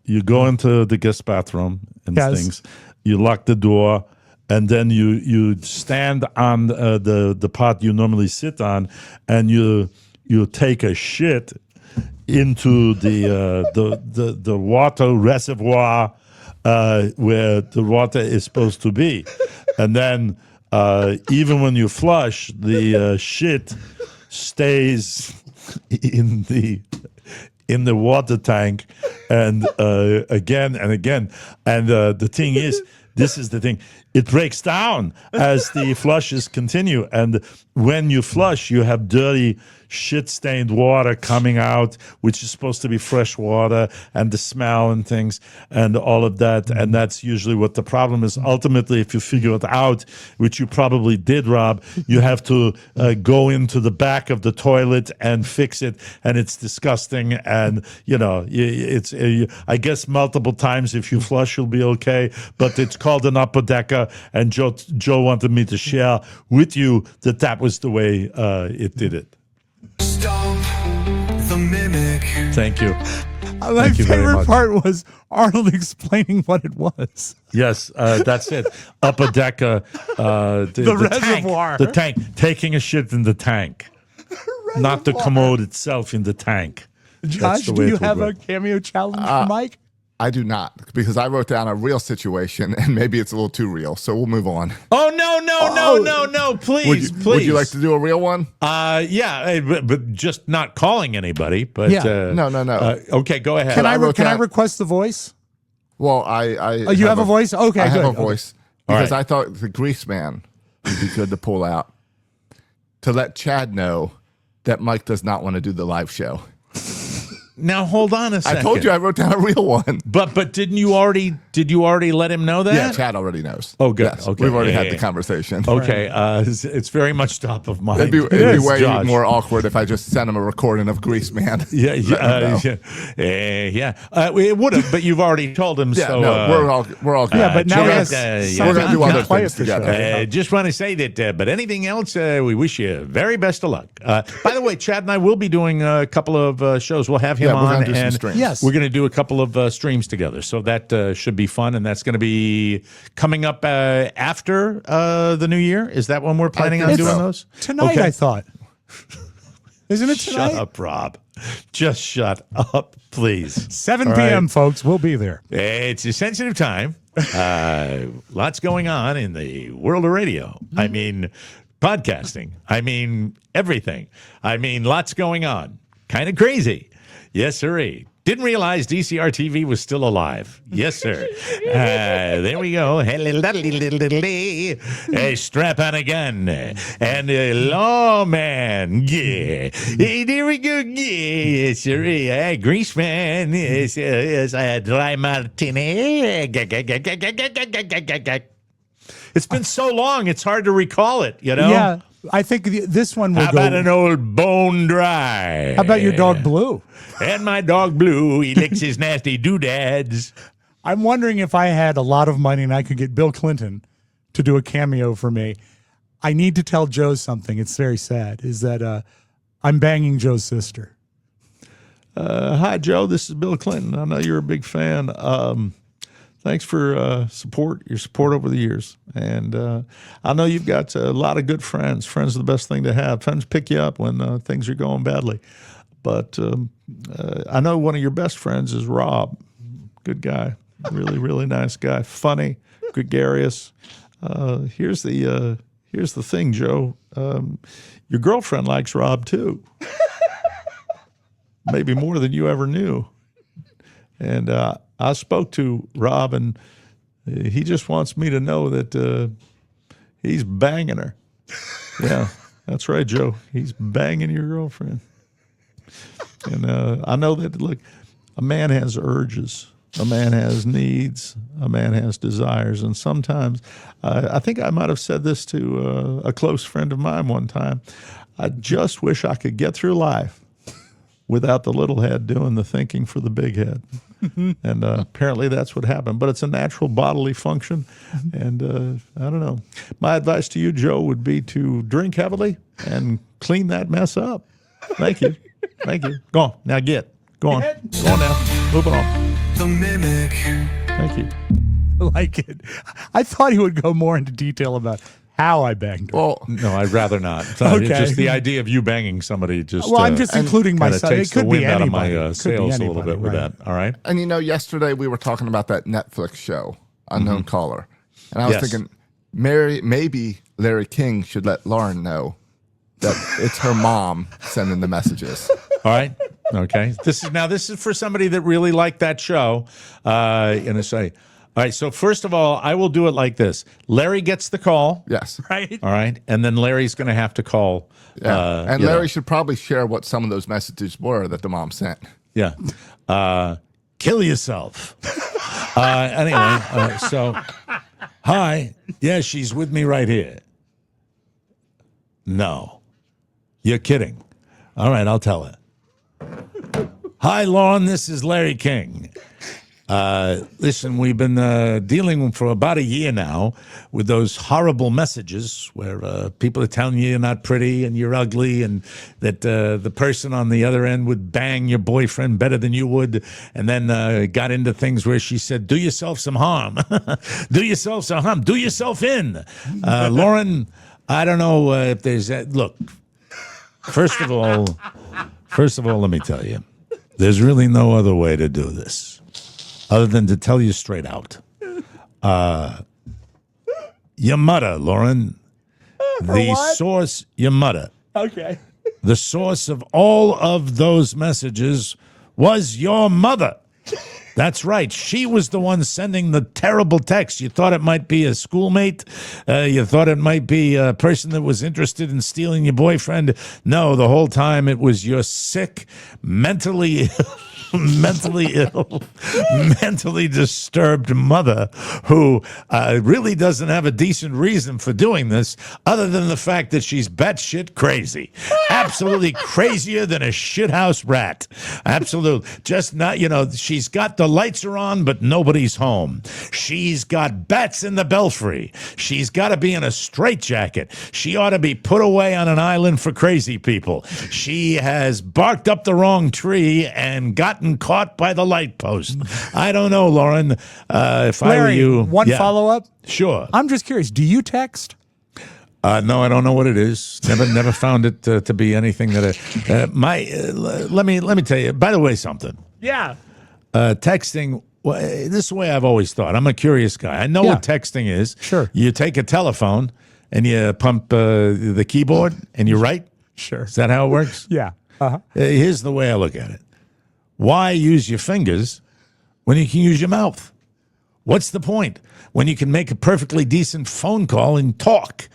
you go into the guest bathroom and things, you lock the door, and then you stand on the part you normally sit on, and you take a shit into the water reservoir where the water is supposed to be, and then even when you flush, the shit stays in the water tank, and again and again. And the thing is, this is the thing, it breaks down as the flushes continue, and when you flush, you have dirty shit-stained water coming out, which is supposed to be fresh water, and the smell and things and all of that. And that's usually what the problem is. Ultimately, if you figure it out, which you probably did, Rob, you have to go into the back of the toilet and fix it, and it's disgusting. And it's I guess multiple times if you flush, you'll be okay. But it's called an upper decker, and Joe wanted me to share with you that was the way it did it.
Stop the mimic.
Thank you.
My favorite part was Arnold explaining what it was.
Yes, that's it. Upper decker, the
reservoir.
tank, the tank, taking a shit in the tank, not the commode itself in the tank.
Josh, do you have a cameo challenge for Mike?
I do not, because I wrote down a real situation, and maybe it's a little too real. So we'll move on.
Oh no! Please, please.
Would you like to do a real one?
Yeah, but just not calling anybody. But
no.
Okay, go ahead.
Can I request the voice?
Well, I
you have a voice? Okay,
I
good.
have a voice because
right.
I thought the grease man would be good to pull out to let Chad know that Mike does not want to do the live show.
Now hold on a second.
I told you I wrote down a real one.
But did you already let him know that?
Yeah, Chad already knows.
Oh, good.
Yes,
Okay,
we've already had the conversation.
Okay, it's very much top of mind.
It'd be way
Josh.
more awkward if I just sent him a recording of Grease Man.
Yeah. It would have, but you've already told him.
Yeah,
so
no, we're all good.
Yeah, but now he has
we're gonna do other things together.
Just want to say that. But anything else, we wish you very best of luck. By the way, Chad and I will be doing a couple of shows. We'll have him
we're
on,
gonna do some
and
streams.
Yes.
we're going to do a couple of streams together. So that should be fun, and that's going to be coming up after the new year. Is that when we're planning on doing those?
Tonight,
Okay.
I thought. Isn't it tonight?
Shut up, Rob. Just shut up, please.
7
All
p.m.,
right.
folks. We'll be there.
It's a sensitive time. Lots going on in the world of radio. I mean, podcasting. I mean, everything. I mean, lots going on. Kind of crazy. Yes, sirree. Didn't realize DCR TV was still alive. Yes, sir. There we go. Strap on a gun. And lawman. Yeah. Hey, there we go. Yeah, yes, sir. Grease man. Yes, dry martini. It's been so long, it's hard to recall it, you know?
Yeah, I think this one will
How
go.
about an old bone dry?
How about your dog Blue?
And my dog Blue, he licks his nasty doodads.
I'm wondering if I had a lot of money and I could get Bill Clinton to do a cameo for me. I need to tell Joe something. It's very sad. Is that I'm banging Joe's sister.
Hi, Joe. This is Bill Clinton. I know you're a big fan. Thanks for your support over the years. And I know you've got a lot of good friends. Friends are the best thing to have. Friends pick you up when things are going badly. But I know one of your best friends is Rob. Good guy. Really, really nice guy. Funny, gregarious. Here's the thing, Joe. Your girlfriend likes Rob too. Maybe more than you ever knew. And I spoke to Rob, and he just wants me to know that he's banging her. Yeah, that's right, Joe. He's banging your girlfriend. And I know that, look, a man has urges. A man has needs. A man has desires. And sometimes, I think I might have said this to a close friend of mine one time, I just wish I could get through life without the little head doing the thinking for the big head. And apparently that's what happened. But it's a natural bodily function. And I don't know. My advice to you, Joe, would be to drink heavily and clean that mess up. Thank you. Thank you. Go on. Now get. Go on. Go on now. Move on.
The mimic.
Thank you.
I like it. I thought he would go more into detail about how I banged her.
Well, no, I'd rather not.
Okay.
Just the idea of you banging somebody just
well, I'm just including myself.
takes
It could
the wind
be
out of
anybody.
my sails a little bit with
right.
that. All right.
And yesterday we were talking about that Netflix show, Unknown Caller, and I was thinking, maybe Larry King should let Lauren know that it's her mom sending the messages.
All right. Okay. This is for somebody that really liked that show. And I say, all right. So first of all, I will do it like this. Larry gets the call.
Yes.
Right.
All right. And then Larry's going to have to call.
Yeah. And Larry should probably share what some of those messages were that the mom sent.
Yeah. Kill yourself. Anyway, so, hi. Yeah, she's with me right here. No. You're kidding. All right, I'll tell her. Hi, Lauren. This is Larry King. Listen, we've been dealing for about a year now with those horrible messages where people are telling you you're not pretty and you're ugly and that the person on the other end would bang your boyfriend better than you would, and then got into things where she said, do yourself some harm. Do yourself some harm. Do yourself in. Lauren, I don't know if there's that. Look, first of all, let me tell you, there's really no other way to do this other than to tell you straight out. Your mother, Lauren, source, your mother.
Okay.
The source of all of those messages was your mother. That's right. She was the one sending the terrible text. You thought it might be a schoolmate. You thought it might be a person that was interested in stealing your boyfriend. No, the whole time it was your sick, mentally ill, mentally disturbed mother who really doesn't have a decent reason for doing this other than the fact that she's batshit crazy. Absolutely crazier than a shithouse rat. Absolutely. Just not, she's got the lights are on, but nobody's home. She's got bats in the belfry. She's got to be in a straitjacket. She ought to be put away on an island for crazy people. She has barked up the wrong tree and gotten caught by the light post. I don't know, Lauren. If
Larry,
I were you,
one follow-up.
Sure.
I'm just curious. Do you text?
No, I don't know what it is. Never found it to be anything that. Let me tell you. By the way, something.
Yeah.
Texting. Well, this is the way I've always thought. I'm a curious guy. I know what texting is.
Sure.
You take a telephone and you pump the keyboard and you write.
Sure.
Is that how it works?
Yeah. Uh-huh.
Here's the way I look at it. Why use your fingers when you can use your mouth? What's the point when you can make a perfectly decent phone call and talk?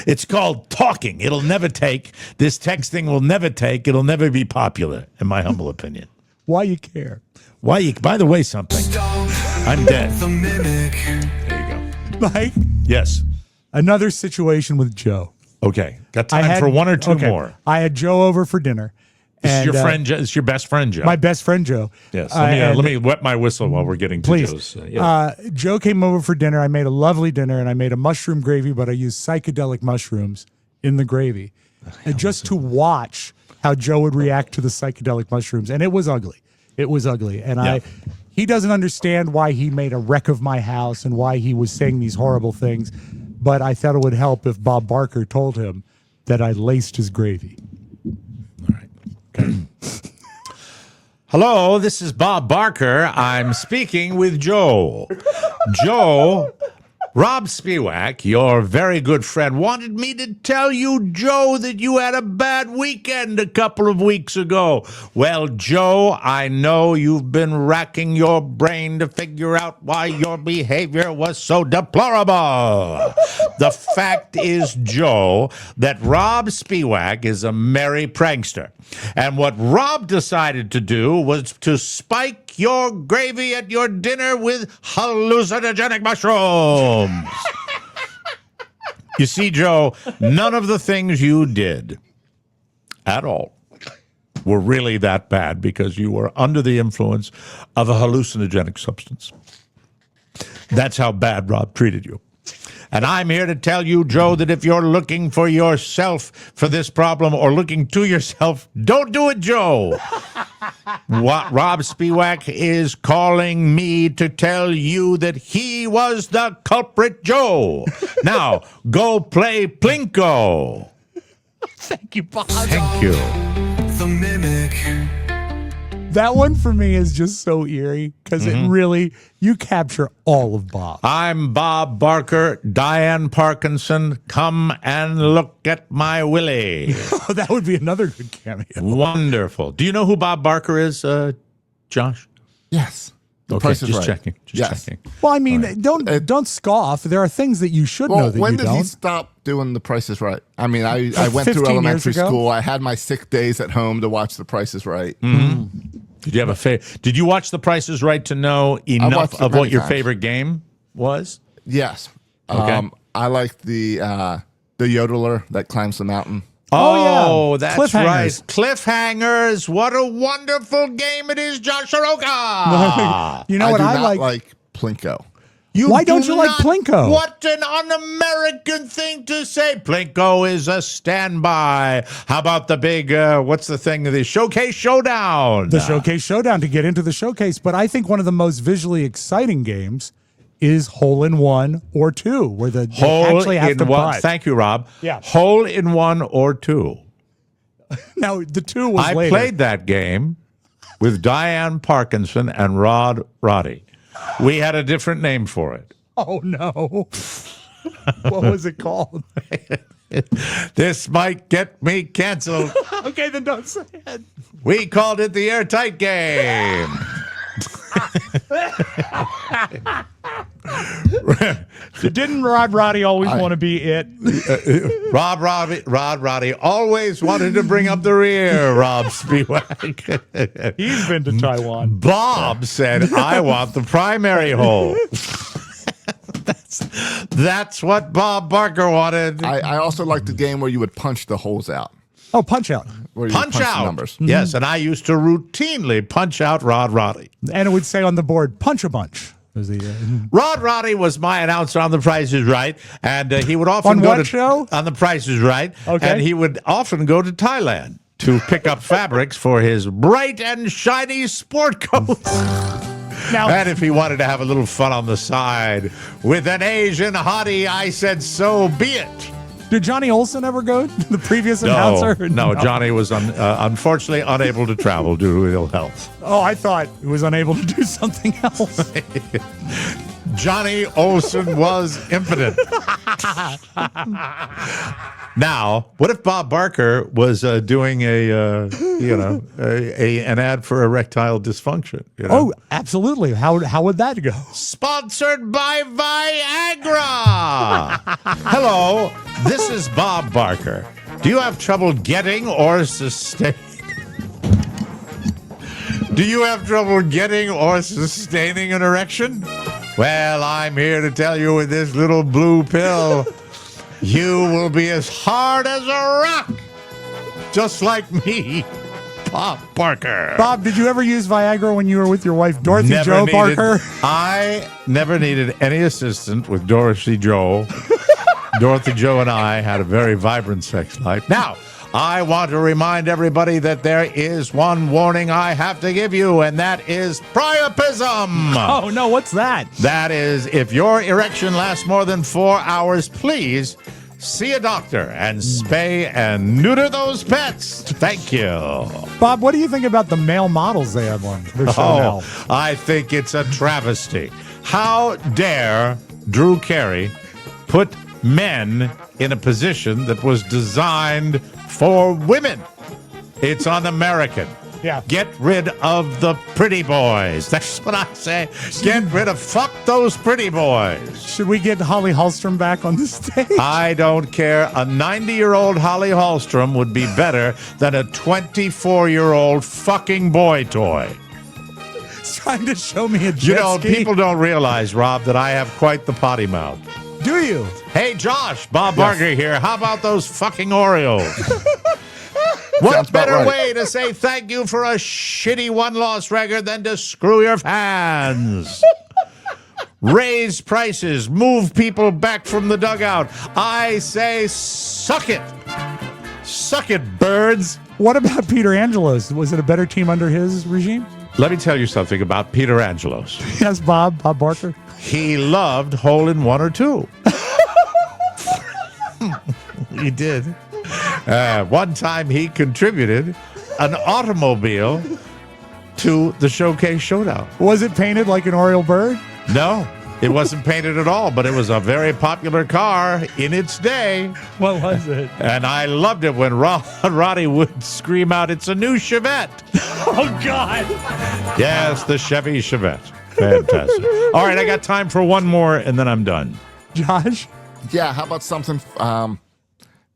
It's called talking. It'll never take. This texting will never take. It'll never be popular, in my humble opinion.
Why you care?
By the way, something. I'm dead. There you go.
Mike?
Yes.
Another situation with Joe.
Okay. Got time for one or two more.
I had Joe over for dinner.
This is your friend. It's your best friend, Joe.
My best friend, Joe.
Yes. Let me wet my whistle while we're getting to Joe's.
Joe came over for dinner. I made a lovely dinner, and I made a mushroom gravy, but I used psychedelic mushrooms in the gravy, and just to watch how Joe would react to the psychedelic mushrooms. And it was ugly. It was ugly. And he doesn't understand why he made a wreck of my house and why he was saying these horrible things. But I thought it would help if Bob Barker told him that I laced his gravy.
All right. Okay. Hello, this is Bob Barker. I'm speaking with Joe. Joe, Rob Spiewak, your very good friend, wanted me to tell you, Joe, that you had a bad weekend a couple of weeks ago. Well, Joe, I know you've been racking your brain to figure out why your behavior was so deplorable. The fact is, Joe, that Rob Spiewak is a merry prankster. And what Rob decided to do was to spike your gravy at your dinner with hallucinogenic mushrooms. You see, Joe, none of the things you did at all were really that bad because you were under the influence of a hallucinogenic substance. That's how bad Rob treated you. And I'm here to tell you, Joe, that if you're looking for yourself for this problem or looking to yourself, don't do it, Joe. What Rob Spiewak is calling me to tell you that he was the culprit, Joe. Now, go play Plinko.
Thank you, Bob.
Thank you.
The mimic.
That one for me is just so eerie because it really, you capture all of Bob.
I'm Bob Barker, Diane Parkinson. Come and look at my Willie.
That would be another good cameo.
Wonderful. Do you know who Bob Barker is, Josh?
Yes. The
Okay,
Price is
just
Right.
checking. Just checking.
Well, I mean, don't scoff. There are things that you should know that
when
you
did
don't.
he stop doing The Price is Right? I mean, I went
15
through
years
elementary
ago?
school. I had my sick days at home to watch The Price is Right.
Did you have a Did you watch The Price is Right to know enough
watched it
of
many
what your
times.
favorite game was?
Yes.
Okay.
I like the yodeler that climbs the mountain.
Oh,
yeah.
that's
Cliffhangers.
right. Cliffhangers. What a wonderful game it is, Josh Soroka.
You know what
do
I
not
like?
Plinko.
Why don't you like
not-
Plinko?
What an un-American thing to say. Plinko is a standby. How about the big, what's the thing, the Showcase Showdown?
The Showcase Showdown to get into the showcase. But I think one of the most visually exciting games is Hole in One or Two, where they actually have to
one.
putt.
Thank you, Rob.
Yeah.
Hole in One or Two.
Now, the two was
I
later.
played that game with Diane Parkinson and Rod Roddy. We had a different name for it.
Oh, no. What was it called?
This might get me canceled.
Okay, then don't say it.
We called it the Airtight Game.
Didn't Rod Roddy always want to be it?
Rod Roddy always wanted to bring up the rear, Rob Spiewak.
He's been to Taiwan.
Bob said, I want the primary hole. That's what Bob Barker wanted.
I also like the game where you would punch the holes out.
Oh, Punch Out.
Where you
Punch
would
out.
the numbers.
Yes, and I used to routinely punch out Rod Roddy.
And it would say on the board, Punch a Bunch. Was the,
Rod Roddy was my announcer on The Price is Right, and he would often
On
go
what
to
show?
On The Price is Right,
Okay.
and he would often go to Thailand to pick up fabrics for his bright and shiny sport coats.
now,
And if he wanted to have a little fun on the side with an Asian hottie, I said, so be it.
did Johnny Olson ever go? The previous announcer?
No, Johnny was unfortunately unable to travel due to ill health.
Oh, I thought he was unable to do something else.
Johnny Olson was impotent. Now, what if Bob Barker was doing an ad for erectile dysfunction? You know?
Oh, absolutely. How would that go?
Sponsored by Viagra. Hello, this is Bob Barker. Do you have trouble getting or sustaining? Do you have trouble getting or sustaining an erection? Well, I'm here to tell you with this little blue pill, you will be as hard as a rock, just like me, Bob Barker.
Bob, did you ever use Viagra when you were with your wife, Dorothy
Never
Jo
needed-
Barker?
I never needed any assistant with Dorothy Jo. Dorothy Jo and I had a very vibrant sex life. Now, I want to remind everybody that there is one warning I have to give you, and that is priapism.
Oh, no, what's that?
That is, if your erection lasts more than 4 hours, please see a doctor and spay and neuter those pets. Thank you.
Bob, what do you think about the male models they have on their show now?
I think it's a travesty. How dare Drew Carey put men in a position that was designed for women? It's un-American.
Yeah.
Get rid of the pretty boys. That's what I say. Get rid of, fuck those pretty boys.
Should we get Holly Hallstrom back on the stage?
I don't care. A 90-year-old Holly Hallstrom would be better than a 24-year-old fucking boy toy.
He's trying to show me a jet ski.
People don't realize, Rob, that I have quite the potty mouth.
Do you?
Hey, Josh, Bob Barker here. How about those fucking Oreos? What better way to say thank you for a shitty one-loss record than to screw your fans? Raise prices, move people back from the dugout. I say suck it. Suck it, birds.
What about Peter Angelos? Was it a better team under his regime?
Let me tell you something about Peter Angelos.
Yes, Bob Barker.
He loved hole in one or two. He did. One time he contributed an automobile to the Showcase Showdown.
Was it painted like an Oriole bird?
No, it wasn't painted at all, but it was a very popular car in its day.
What was it?
And I loved it when Roddy would scream out, "It's a new Chevette."
Oh, God.
Yes, the Chevy Chevette. Fantastic. All right, I got time for one more, and then I'm done.
Josh?
Yeah, how about something,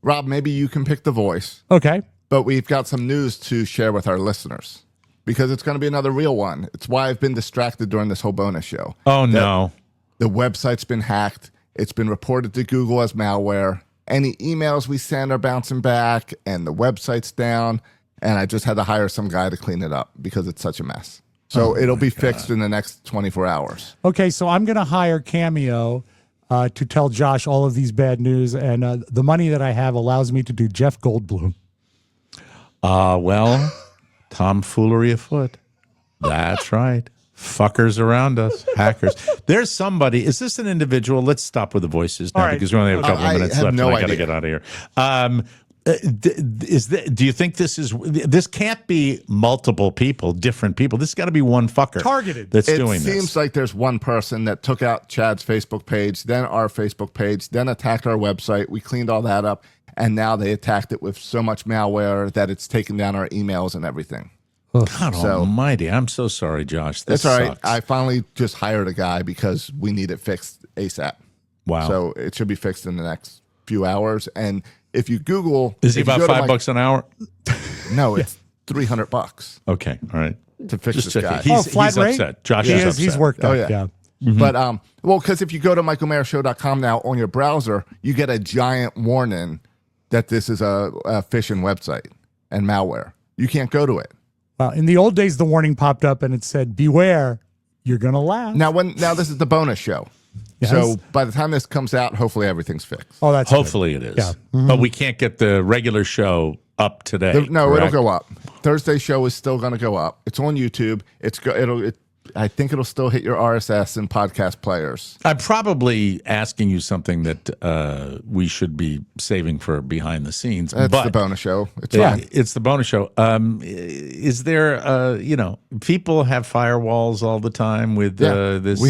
Rob, maybe you can pick the voice.
Okay.
But we've got some news to share with our listeners because it's going to be another real one. It's why I've been distracted during this whole bonus show.
Oh, no.
The website's been hacked. It's been reported to Google as malware. Any emails we send are bouncing back, and the website's down. And I just had to hire some guy to clean it up because it's such a mess. So it'll be fixed in the next 24 hours.
Okay, so I'm going to hire Cameo to tell Josh all of these bad news, and the money that I have allows me to do Jeff Goldblum.
Well, tomfoolery afoot. That's right. Fuckers around us, hackers. There's somebody. Is this an individual? Let's stop with the voices now because we only have a couple of minutes left.
No
I got to get out of here. Do you think this can't be multiple people, different people? This has got to be one fucker
targeted
that's doing this.
It seems like there's one person that took out Chad's Facebook page, then our Facebook page, then attacked our website. We cleaned all that up, and now they attacked it with so much malware that it's taken down our emails and everything.
God almighty. I'm so sorry, Josh. This
all right.
sucks.
I finally just hired a guy because we need it fixed ASAP.
Wow.
So it should be fixed in the next few hours. And if you Google,
is he about $5 an hour?
No, it's $300.
Okay, all right.
To fix this guy.
He's upset. Josh is upset.
He's worked up.
Oh yeah.
Mm-hmm.
But well, because if you go to michaelmayershow.com now on your browser, you get a giant warning that this is a phishing website and malware. You can't go to it.
Well, in the old days, the warning popped up and it said, "Beware, you're gonna laugh."
Now this is the bonus show.
Yes.
So by the time this comes out, hopefully everything's fixed.
Oh, that's
hopefully
good.
it is.
Yeah. Mm-hmm.
But we can't get the regular show up today.
No,
correct?
it'll go up. Thursday's show is still going to go up. It's on YouTube. I think it'll still hit your RSS and podcast players.
I'm probably asking you something that we should be saving for behind the scenes.
It's
but
the bonus show. It's fine.
It's the bonus show. Is there, people have firewalls all the time with this.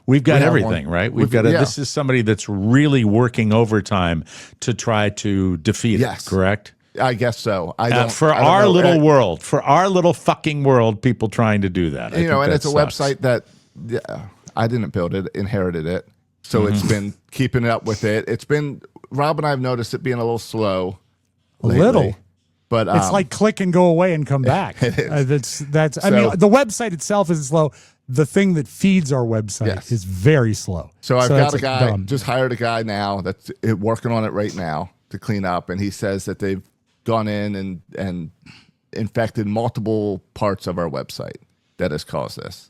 We've got everything,
one.
right? This is somebody that's really working overtime to try to defeat it, correct?
I guess so.
For our little world, for our little fucking world, people trying to do that.
And it's a website that I didn't build it, inherited it. So it's been keeping up with it. It's been, Rob and I have noticed it being a little slow. Lately,
little.
But
it's like click and go away and come back.
It is.
I mean, the website itself is slow. The thing that feeds our website is very slow.
So I've got a guy, just hired a guy now that's working on it right now to clean up. And he says that they've gone in and infected multiple parts of our website that has caused this.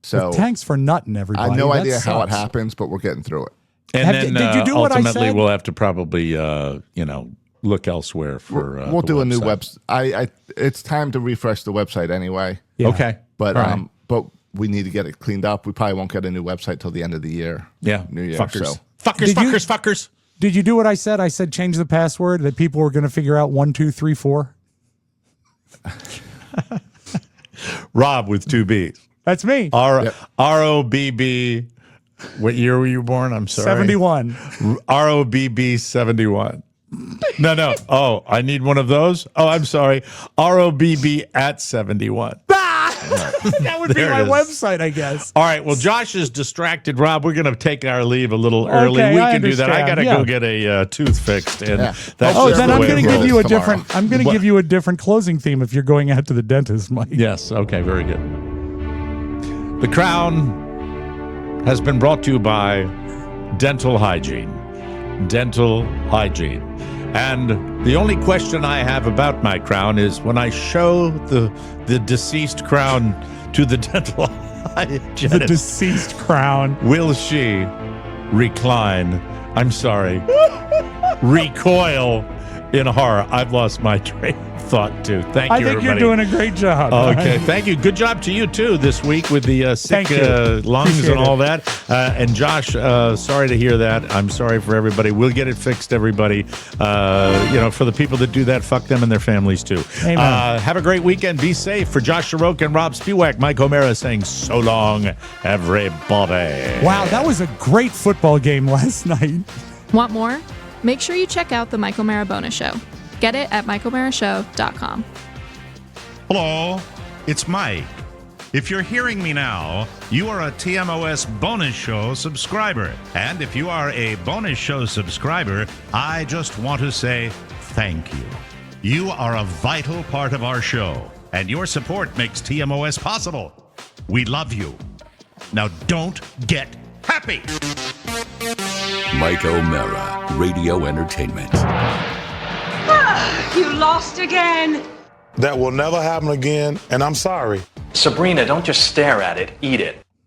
So
thanks for nutting everybody.
I have no idea how it happens, but we're getting through it.
And then
did you do what I
ultimately
said?
we'll have to probably look elsewhere for
we'll do
website.
a new website. It's time to refresh the website anyway.
Yeah.
Okay.
But but we need to get it cleaned up. We probably won't get a new website till the end of the year.
Yeah.
New Year.
Fuckers.
So.
Fuckers.
Did you do what I said? I said change the password that people were going to figure out 1, 2, 3, 4.
Rob with 2 B's.
That's me.
ROBB. What year were you born? I'm sorry.
71.
ROBB 71. No. Oh, I need one of those. Oh, I'm sorry. ROBB at 71.
That would be my website, I guess.
All right. Well, Josh is distracted. Rob, we're going to take our leave a little early. We can do that. I got to go get a tooth fixed. And that's
then I'm going to give you a different.
tomorrow.
I'm going to give you a different closing theme if you're going out to the dentist, Mike.
Yes. Okay. Very good. The Crown has been brought to you by Dental Hygiene. Dental Hygiene. And the only question I have about my crown is when I show the deceased crown to the dental hygienist.
The deceased crown.
Will she recline? I'm sorry. Recoil in horror. I've lost my train of thought, too. Thank you, everybody.
I think you're doing a great job.
Okay, thank you. Good job to you, too, this week with the sick lungs Appreciate and all that. And Josh, sorry to hear that. I'm sorry for everybody. We'll get it fixed, everybody. For the people that do that, fuck them and their families, too.
Amen.
Have a great weekend. Be safe. For Josh Sharok and Rob Spiewak, Mike O'Mara saying so long, everybody.
Wow, that was a great football game last night.
Want more? Make sure you check out the Mike O'Mara Bonus Show. Get it at MikeO'MaraShow.com.
Hello, it's Mike. If you're hearing me now, you are a TMOS Bonus Show subscriber. And if you are a Bonus Show subscriber, I just want to say thank you. You are a vital part of our show, and your support makes TMOS possible. We love you. Now don't get happy.
Mike O'Mara, Radio Entertainment.
You lost again.
That will never happen again, and I'm sorry.
Sabrina, don't just stare at it, eat it.